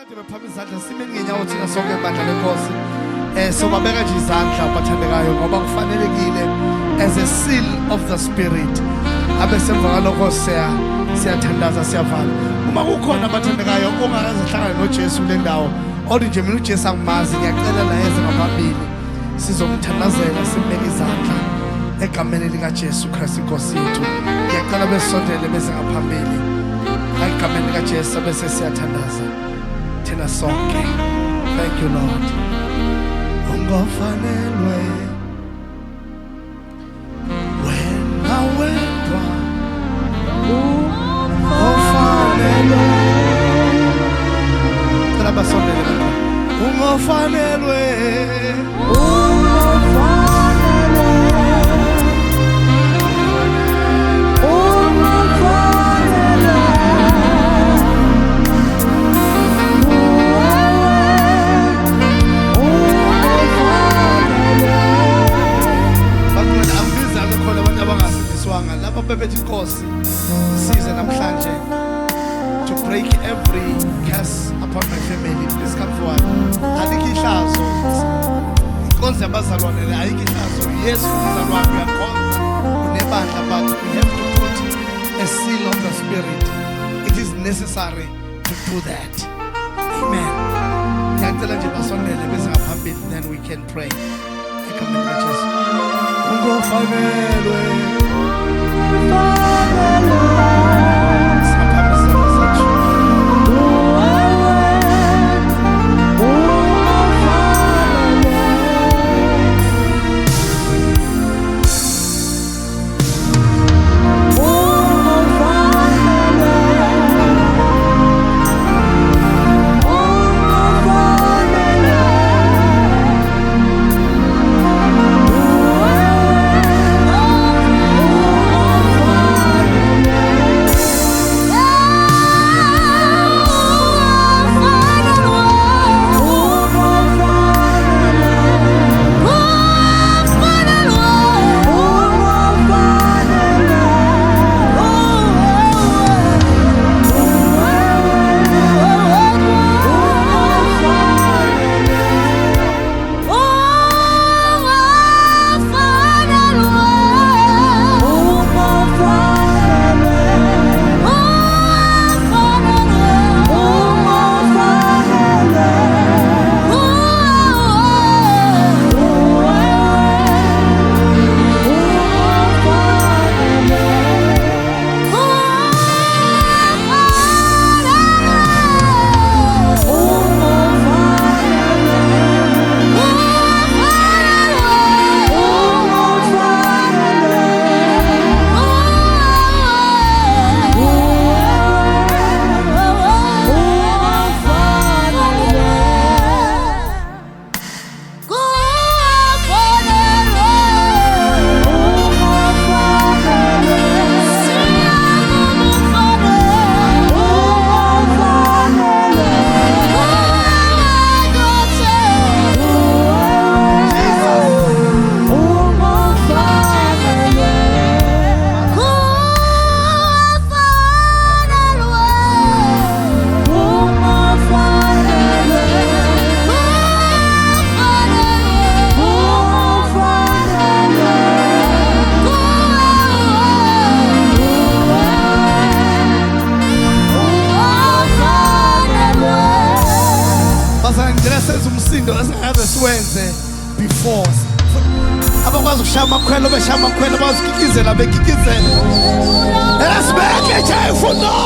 nje bephambi izandla sime ngenyawo thina sonke ibandla lenkosi. Sobabeka nje izandla bathandekayo ngoba kufanelekile as a seal of the spirit. Abe semva kalokho siyathandaza siyavala. Uma kukhona abathandekayo ongakazihlangana noJesu kule ndawo, othi nje mina uJesu angimazi ngiyacela la yeze ngaphambili. Sizomthandazela simbeke izandla egameni lika Jesu Christ inkosi yethu. Ngiyacela besondele bese ngaphambili. Egameni lika Jesu bese siyathandaza thina sonke. Thank you Lord. Ungofanelwe wena wedwa ungofanelwe cela basondele ungofanelwe Bebeti Nkosi size namhlanje to break every curse upon my family. Please come forward. Ayikho ihlazo inkonzo yabazalwane le, ayikho ihlazo. Yesu umzalwane uyakhonza unebandla, but we have to put a seal of the spirit. It is necessary to do that. Amen. Ngiyacela nje basondele bese ngaphambili, then we can pray. Egameni likaJesu. Ungofanelwe before abakwazi ukushaya amakhwelo beshaya amakhwelo bazikikizela bekikizela esibeke nje ifundo